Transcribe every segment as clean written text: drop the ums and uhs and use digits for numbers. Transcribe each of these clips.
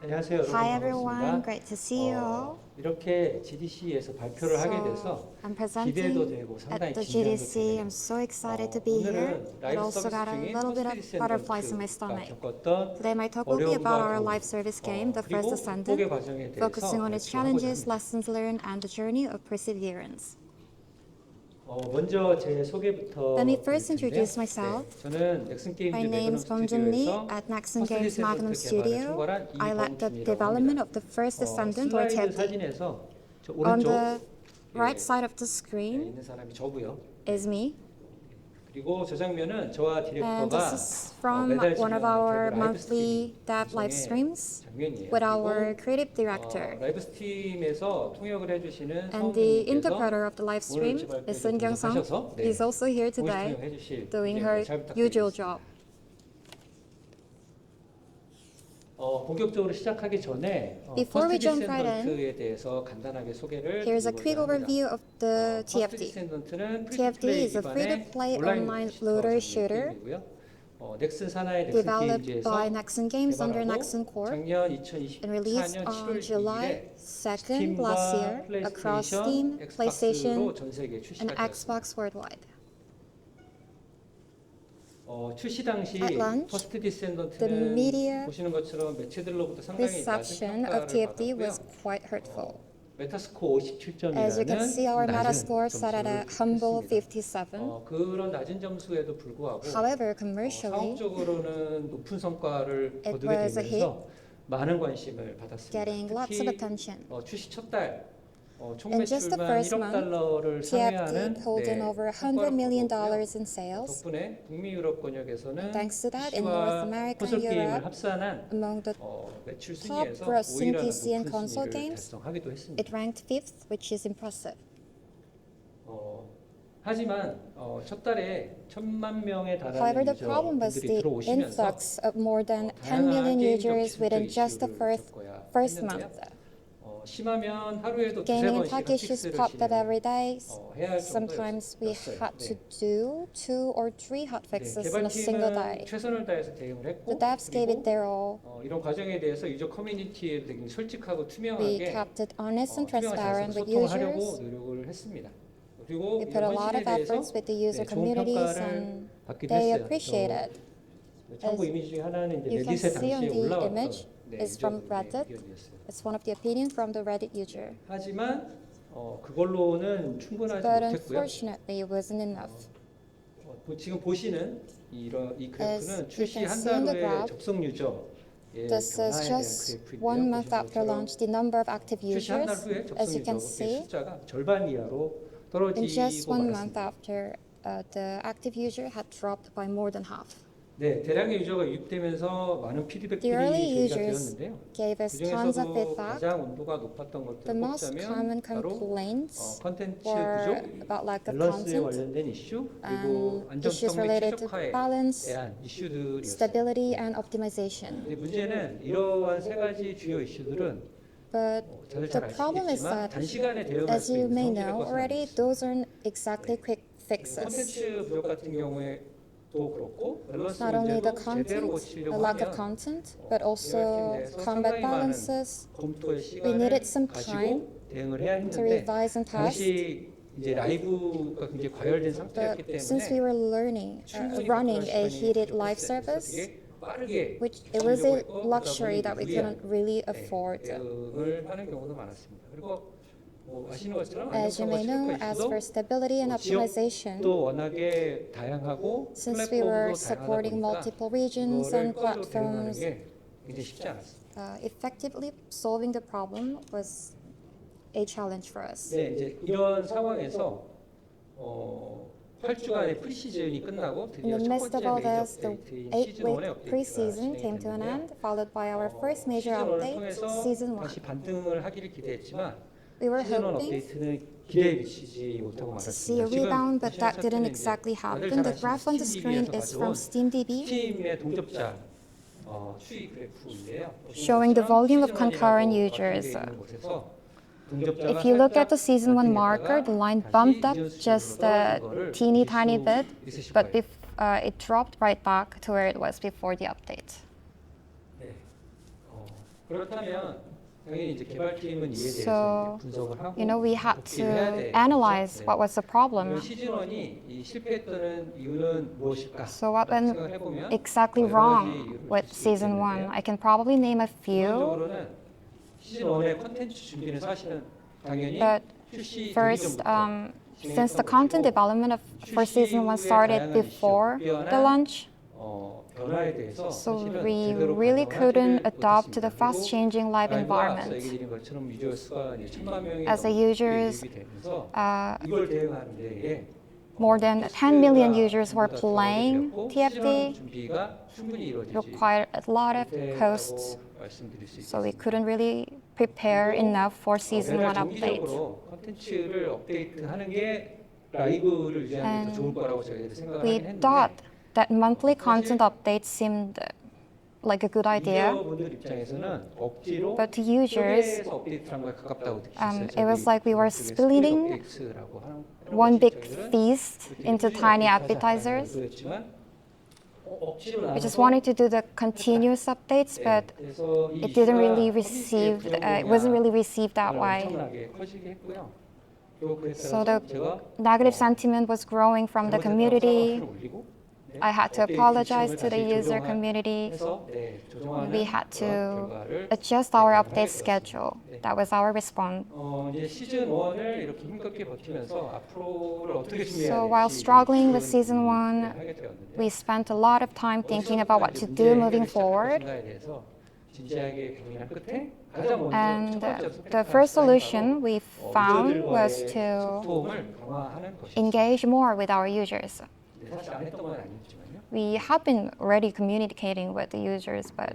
안녕하세요, 여러분. Hi everyone, 반갑습니다. great to see you all. 이렇게 GDC에서 발표를 하게 돼서 I'm 기대도 presenting 되고 상당히 at the 긴장도 GDC. 되네요. I'm so excited to be here, 오늘은 but 라이브 also got a 서비스 중인 little bit 퍼스트 of butterflies in my 디센던트가 stomach. 겪었던 Today my talk will be about our 어려움과 live service game, the First 그리고 극복의 Descendant, 과정에 대해서 focusing on its 발표하고자 challenges, 합니다. lessons learned, and the journey of perseverance. 먼저 제 소개부터 Let me first 드릴 텐데요. introduce myself. 저는 넥슨 게임즈 My name 매그넘 is Beom-jun Lee 스튜디오에서 at Nexon 퍼스트 Games Magnum 디센던트 개발을 Studio. 총괄한 I led the 이범준이라고 development 합니다. of the First Descendant or 슬라이드 TFD. 사진에서 저 On 오른쪽 the right 예, side of the screen 있는 사람이 저고요. is me. 그리고 저 장면은 저와 And 디렉터가 this is from 매달 one of 진행하는 our 라이브 monthly 스트리밍 dev live streams 장면이에요. with our 그리고 creative director. 라이브 스트림에서 통역을 해주시는 And the 성우님께서 interpreter of the live stream 오늘 is 발표에 Sun Kyung-sung. 참석하셔서 He's also here 보이스 today 통역해 주실 doing 분인데 her 잘 usual 부탁드리겠습니다. job. 본격적으로 시작하기 전에 Before we 퍼스트 jump right in, 디센던트에 대해서 간단하게 소개를 Here's a 드리고자 quick 합니다. overview of the 퍼스트 TFD. 디센던트는 TFD is a free-to-play online looter shooter 넥슨 산하의 넥슨 developed 게임즈에서 by Nexon Games under 개발하고 Nexon Corp 작년 and released 2024년 on 7월 July 2일에 2nd last year across Steam, PlayStation, 전 세계에 and 출시가 되었습니다. Xbox worldwide. 출시 당시 At launch, 퍼스트 the 디센던트는 media 보시는 것처럼 매체들로부터 상당히 낮은 reception of 평가를 TFD 받았고요. was quite hurtful. 메타스코어 As you can see, our 57점이라는 Metascore 낮은 set at a 점수를 humble 했습니다. 57. 그런 낮은 점수에도 불구하고 However, commercially, 상업적으로는 높은 성과를 it 거두게 was a 되면서 많은 관심을 받았습니다. getting lots of 특히 attention. 출시 첫 달 총 In just the 매출만 first 1억 month, 달러를 상회하는 TFD pulled in over $100 million in sales. 덕분에 북미 유럽 권역에서는 Thanks to that, in PC와 North America 콘솔 and 게임을 Europe, 합산한 among the 매출 top 순위에서 grossing 5위라는 PC and 높은 console 순위를 games, 달성하기도 했습니다. it ranked 5th, which is impressive. 하지만 첫 달에 1,000만 명에 However, 달하는 the problem was 유저분들이 the 들어오시면서 influx of more than 10 다양한 million 게임 users within 격식적 just the 이슈를 first 겪어야 month. 했는데요. 심하면 하루에도 두세 Gaming 번씩 tech issues 핫픽스를 popped up every day. 해야 할 Sometimes we 정도였어요. had to do 2 or 3 hotfixes in a single day. 개발팀은 최선을 다해서 대응을 했고 The devs gave it 그리고 their all. 이런 과정에 대해서 유저 커뮤니티에 되게 솔직하고 We 투명하게 kept it honest and 투명하게 transparent with 소통하려고 users. 노력을 했습니다. 그리고 We put a lot of efforts with the user 좋은 communities 평가를 and 받기도 they 했어요. appreciated. 참고 이미지 중에 하나는 이제 You can 레딧에 see on 당시에 the 올라왔던 image is from 유저분의 Reddit. 의견이었어요. It's one of the opinion from the Reddit user. 하지만 그걸로는 충분하지 But 못했고요. unfortunately, it wasn't enough. 지금 보시는 이 그래프는 you 출시 can 한 see on 달 the 후에 graph, 접속 유저 This is just 1 month after launch. The number of active 출시 한 달 users, 후에 접속 as you can 유저 see, 숫자가 절반 이하로 in just 떨어지고 1 month 말았습니다. after the active user had dropped by more than half. 네, 대량의 유저가 유입되면서 많은 The 피드백들이 early 제기가 users 되었는데요. gave us tons of 그중에서도 feedback. 가장 온도가 높았던 The 것들을 most common 꼽자면 바로 complaints 컨텐츠 were 부족, about lack of 밸런스에 content, 관련된 이슈, 그리고 and issues 안정성 및 related to 최적화에 balance, 대한 이슈들이었어요. stability, and optimization. 근데 문제는 이러한 세 가지 주요 이슈들은 But 다들 the 잘 problem is 아시겠지만 that, 단시간에 대응할 as 수 you 있는 may 성질의 know 것은 already, 아니었어요. those aren't exactly quick fixes. 콘텐츠 부족 같은 경우에도 그렇고 밸런스 Not only the 문제도 제대로 content, the 고치려고 lack of 하면 content, but 개발팀 also 내에서 combat 상당히 많은 balances. 검토의 We needed 시간을 some 가지고 time 대응을 해야 to 했는데 revise and test. 당시 이제 라이브가 굉장히 과열된 상태였기 But since we 때문에 were learning, 충분히 running a 시간이 heated live 부족했어요. service, 그래서 되게 빠르게 which it was a 하려고 했고, luxury 그러다 that we 보니 couldn't really 무리한 afford. 대응을 하는 경우도 많았습니다. 그리고 아시는 것처럼 As you may know, as for stability and optimization, 지역도 워낙에 다양하고 since we were 플랫폼도 다양하다 supporting 보니까 multiple regions 이거를 and 효과적으로 대응하는 platforms, 게 굉장히 쉽지 않았습니다. effectively solving the problem was a challenge for us. 네, 이제 이런 상황에서 8주간의 프리시즌이 끝나고 In 드디어 the 첫 midst of 번째 all 메이저 this, the 업데이트인 8-week 시즌 1의 업데이트가 preseason 진행이 came to an 됐는데요. end, followed by our first major 시즌 1을 update, 통해서 Season 1. 다시 반등을 하기를 기대했지만 We were 시즌 1 hoping 업데이트는 기대에 미치지 못하고 to see a 말았습니다. rebound, but that 보시는 didn't 차트는 exactly 이제 다들 happen. 잘 The graph on the 아시는 screen 스팀 is DB에서 from 가져온 SteamDB, 스팀의 동접자 추이 그래프인데요. showing the volume of concurrent users. If you look at the Season 1 marker, the line bumped up just a teeny tiny bit, but it dropped right back to where it was before the update. 그렇다면 당연히 이제 개발팀은 이에 대해서 So, 이제 분석을 하고 we had 어떻게 해야 to 돼. analyze what was the problem. 그럼 시즌 1이 이 실패했던 이유는 무엇일까? So what 라고 went 생각을 해보면 exactly 여러 가지 wrong 이유를 with 들 수 season 있겠는데요. 1? I can probably name a few, 기본적으로는 시즌 1의 컨텐츠 준비는 사실은 당연히 but 출시 되기 first, 전부터 since the content development for season 1 started before the launch, 변화에 대해서 so 사실은 we 제대로 really 반영을 couldn't 하지를 adapt to the 못했습니다. fast-changing live 그리고 앞서 environment. 얘기 드린 것처럼 유저 수가 이제 1,000만 명이 As the 넘게 users, 유입이 되면서 uh, 이걸 대응하는 데에 more than 10 million users were playing TFT. 준비가 충분히 이루어지지 Required a lot of costs, 못했다고 말씀드릴 수 so we 있겠습니다. couldn't really prepare enough for season 1 update. 정기적으로 컨텐츠를 업데이트하는 게 라이브를 유지하는 게 더 좋을 거라고 저희들이 생각을 We 하긴 했는데 thought that monthly content updates seemed like a good idea, 유저분들 입장에서는 억지로 but to users, 협회에서 업데이트한 거에 가깝다고 느끼셨어요. it was like we were 저기 splitting 스프링 업데이트라고 하는 one big 저희들은 feast into tiny appetizers. We just wanted to do the continuous updates, but it didn't really receive. It wasn't really received that way. So the negative sentiment was growing from the community. I had to apologize to the user community. We had to adjust our update schedule. That was our response. So while struggling with season 1, we spent a lot of time thinking about what to do moving forward. And the first solution we found was to engage more with our users. We have been already communicating with the users, but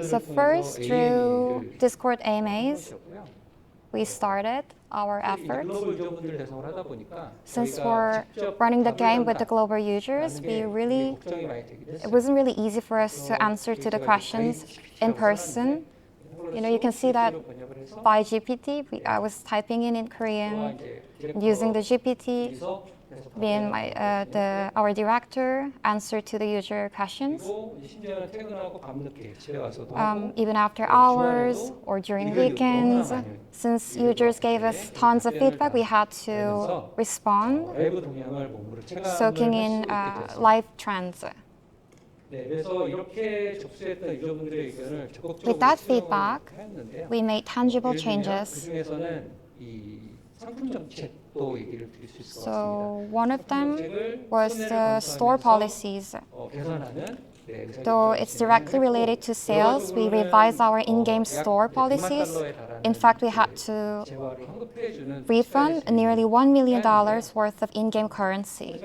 so first through Discord AMAs, we started our efforts. Since we're running the game with the global users, it wasn't really easy for us to answer to the questions in person. You can see that by GPT. I was typing in Korean, using the GPT. Me and our director answered to the user questions. Even after hours or during weekends, since users gave us tons of feedback, we had to respond, soaking in live trends. With that feedback, we made tangible changes. So one of them was the store policies. Though it's directly related to sales, we revised our in-game store policies. In fact, we had to refund nearly $1 million worth of in-game currency.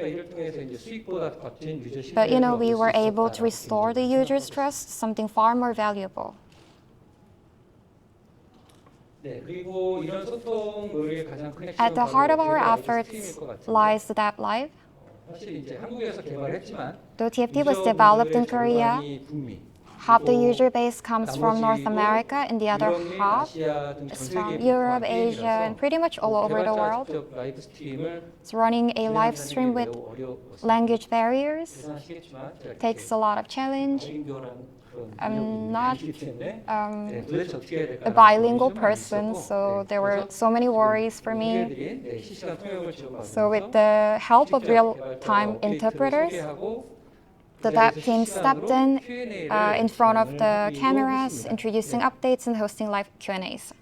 But we were able to restore the users' trust, something far more valuable. At the heart of our efforts lies the Dev Live. Though TFT was developed in Korea, half the user base comes from North America and the other half is from Europe, Asia, and pretty much all over the world. So running a live stream with language barriers takes a lot of challenge. I'm not a bilingual person, so there were so many worries for me. So with the help of real-time interpreters, the dev team stepped in front of the cameras, introducing updates and hosting live Q&As.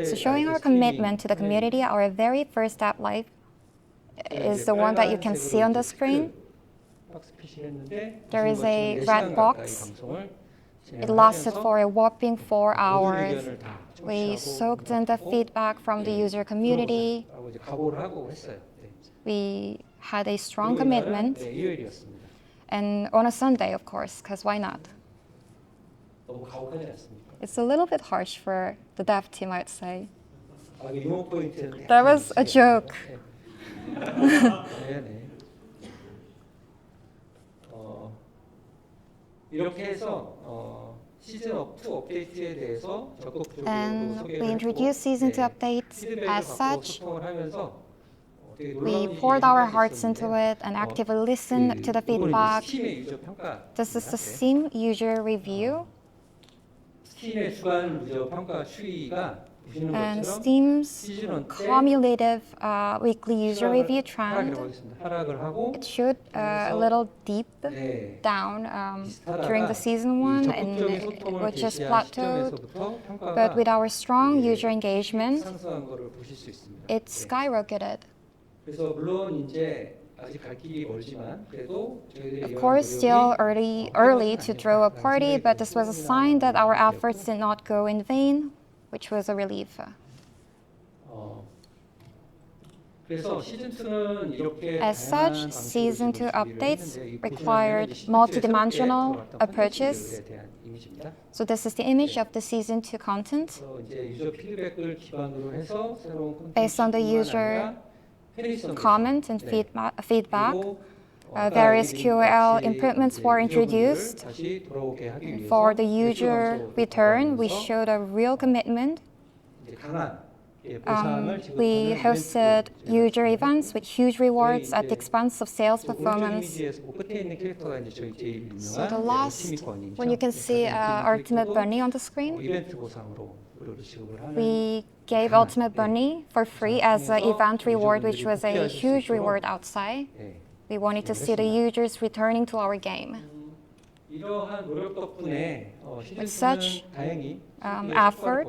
So showing our commitment to the community, our very first Dev Live is the one that you can see on the screen. There is a red box. It lasted for a whopping 4 hours. We soaked in the feedback from the user community. We had a strong commitment. And on a Sunday, of course, because why not? It's a little bit harsh for the dev team, I'd say. That was a joke. And we introduced Season 2 updates as such. We poured our hearts into it and actively listened to the feedback. 스팀의 유저 평가. This is the Steam user review. 스팀의 주간 유저 평가 추이가 보시는 And 것처럼 Steam's 시즌 1 때 cumulative weekly user review trend, 하락을 하고 it showed a little deep 네, down during the season 1 and it was just plateaued. But with our strong user engagement, 상승한 거를 보실 수 있습니다. it skyrocketed. 그래서 물론 이제 아직 갈 길이 멀지만 그래도 저희들의 Of course, still early to throw a party, but this was a sign that our efforts did not go in vain, which was a relief. 그래서 시즌 2는 이렇게 As such, Season 2 updates required multidimensional approaches. So this is the image of the Season 2 content. 이제 유저 피드백을 기반으로 해서 새로운 Based on the user comment and feedback, various QoL improvements were introduced. For the user return, we showed a real commitment. We hosted user events with huge rewards at the expense of sales performance. So the last one you can see Ultimate Bunny on the screen. We gave Ultimate Bunny for free as an event reward, which was a huge reward outside. We wanted to see the users returning to our game. With such effort,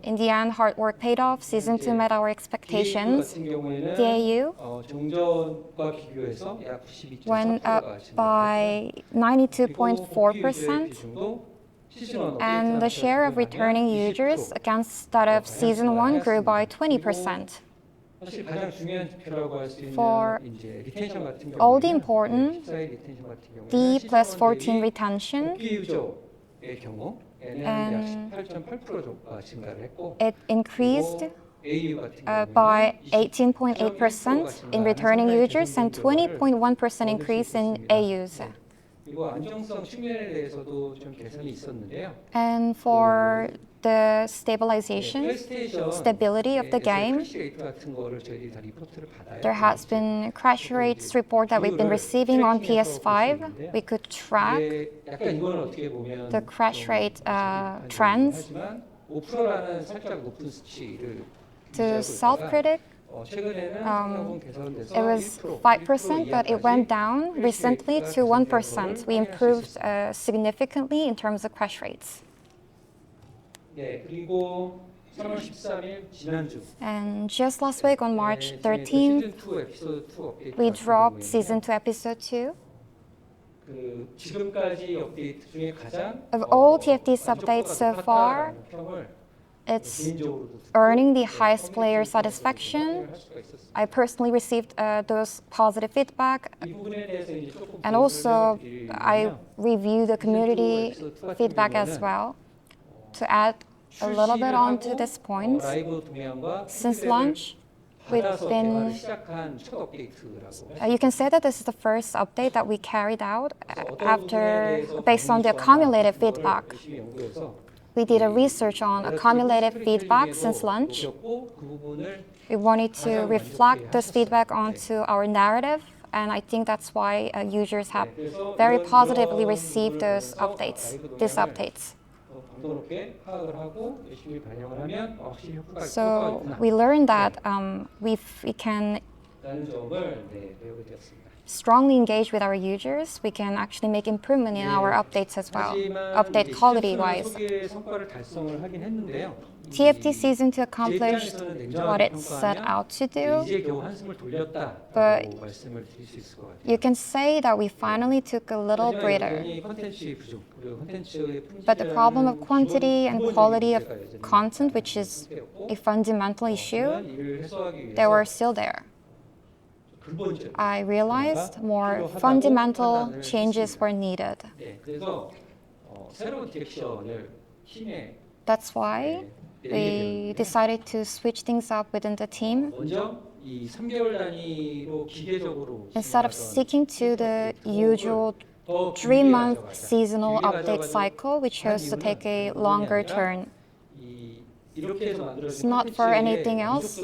in the end, hard work paid off. Season 2 met our expectations. DAU went up by 92.4%, and the share of returning users against that of Season 1 grew by 20%. For all the important D+14 retention, and it increased by 18.8% in returning users and 20.1% increase in AUs. And for the stability of the game, there has been crash rates report that we've been receiving on PS5. We could track the crash rate trends. To self-critic, it was 5%, but it went down recently to 1%. We improved significantly in terms of crash rates. And just last week on March 13th, we dropped Season 2 Episode 2. Of all TFT's updates so far, it's earning the highest player satisfaction. I personally received those positive feedback, and also I reviewed the community feedback as well. To add a little bit on to this point, since launch, we've been, you can say that this is the first update that we carried out based on the accumulated feedback. We did a research on accumulated feedback since launch. We wanted to reflect this feedback onto our narrative, and I think that's why users have very positively received these updates. So we learned that we can strongly engage with our users. We can actually make improvement in our updates as well, update quality-wise. TFT Season 2 accomplished what it set out to do, but you can say that we finally took a little breather. But the problem of quantity and quality of content, which is a fundamental issue, they were still there. I realized more fundamental changes were needed. That's why we decided to switch things up within the team. Instead of sticking to the usual 3-month seasonal update cycle, we chose to take a longer turn. It's not for anything else.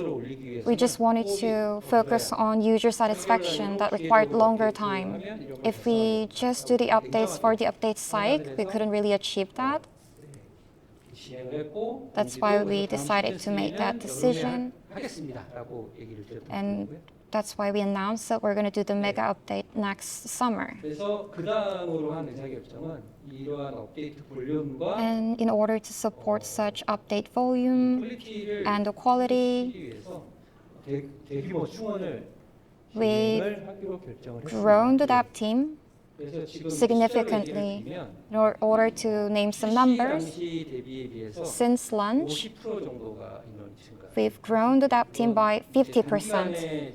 We just wanted to focus on user satisfaction that required longer time. If we just do the updates for the update's sake, we couldn't really achieve that. That's why we decided to make that decision. And that's why we announced that we're going to do the mega update next summer. And in order to support such update volume and the quality, we've grown the dev team significantly. In order to name some numbers, since launch, we've grown the dev team by 50%.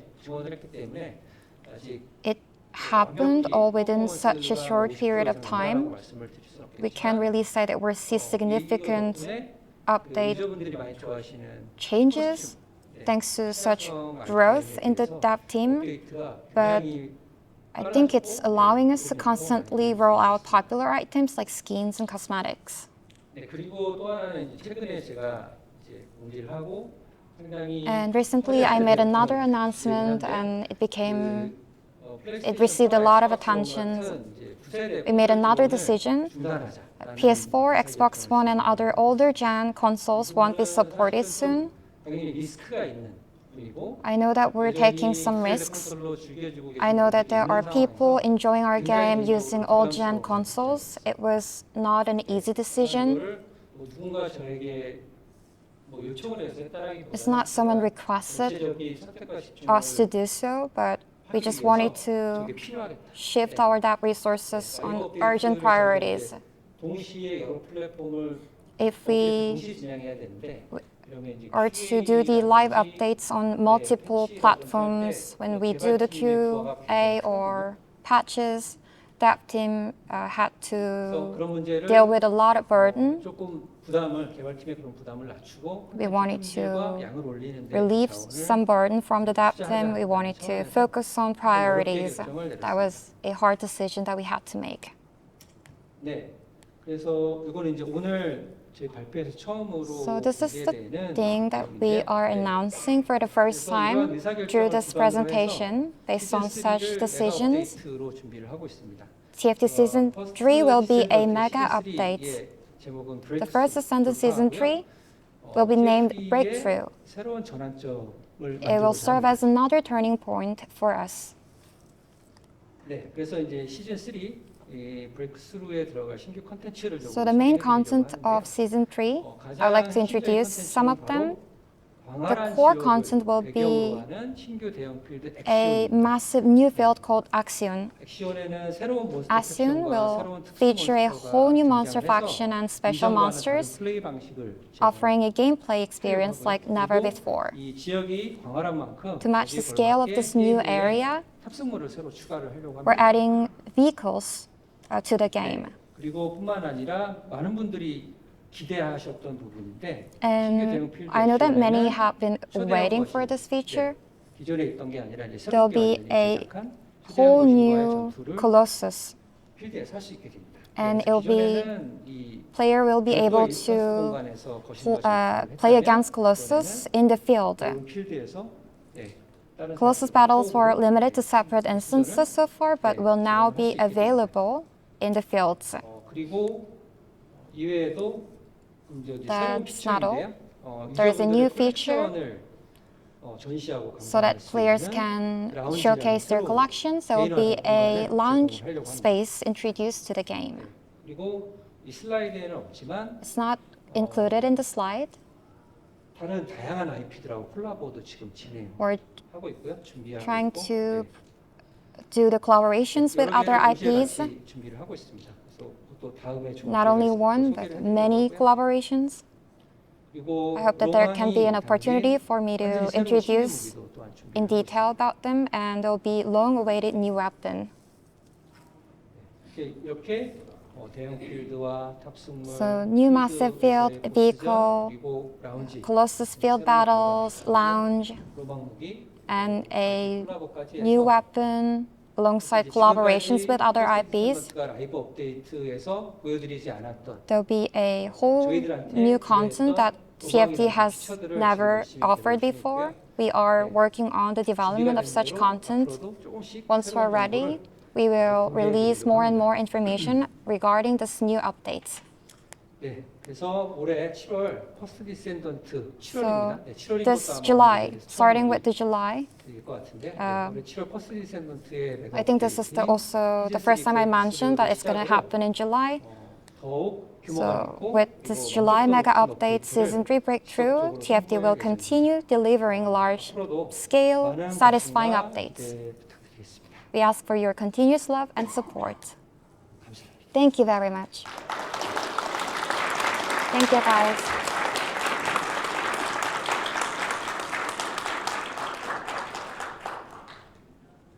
It happened all within such a short period of time. We can't really say that we're seeing significant update changes thanks to such growth in the dev team, but I think it's allowing us to constantly roll out popular items like skins and cosmetics. And recently I made another announcement and it received a lot of attention. We made another decision. PS4, Xbox One and other older gen consoles won't be supported soon. I know that we're taking some risks. I know that there are people enjoying our game using old gen consoles. It was not an easy decision. It's not someone requested us to do so, but we just wanted to shift our dev resources on urgent priorities. If we are to do the live updates on multiple platforms, when we do the QA or patches, dev team had to deal with a lot of burden. We wanted to relieve some burden from the dev team. We wanted to focus on priorities. That was a hard decision that we had to make. So this is the thing that we are announcing for the first time through this presentation. Based on such decisions, TFT Season 3 will be a mega update. The First Descendant Season 3 will be named Breakthrough. It will serve as another turning point for us. So the main content of Season 3, I would like to introduce some of them. The core content will be a massive new field called Axion. Axion will feature a whole new monster faction and special monsters, offering a gameplay experience like never before. To match the scale of this new area, we're adding vehicles to the game. And I know that many have been waiting for this feature. There'll be a whole new Colossus, and player will be able to play against Colossus in the field. Colossus battles were limited to separate instances so far, but will now be available in the fields. That's not all. There's a new feature so that players can showcase their collections. There will be a lounge space introduced to the game. It's not included in the slide. We're trying to do the collaborations with other IPs. Not only one, but many collaborations. I hope that there can be an opportunity for me to introduce in detail about them, and there will be long-awaited new weapon. So new massive field, vehicle, Colossus field battles, lounge, and a new weapon, alongside collaborations with other IPs. There'll be a whole new content that TFD has never offered before. We are working on the development of such content. Once we're ready, we will release more and more information regarding this new update. 네, 그래서 올해 7월 퍼스트 디센던트 So 7월입니다. 네, 7월이니까 this July, starting with the July, 것 같은데 올해 7월 퍼스트 디센던트의 I think this is also the first time I mentioned that it's going to happen in July. 더욱 규모가 So 많고 with this July mega update, Season 3 breakthrough, TFD will continue delivering large-scale, satisfying updates. We ask for your continuous love and support. Thank you very much. Thank you, guys.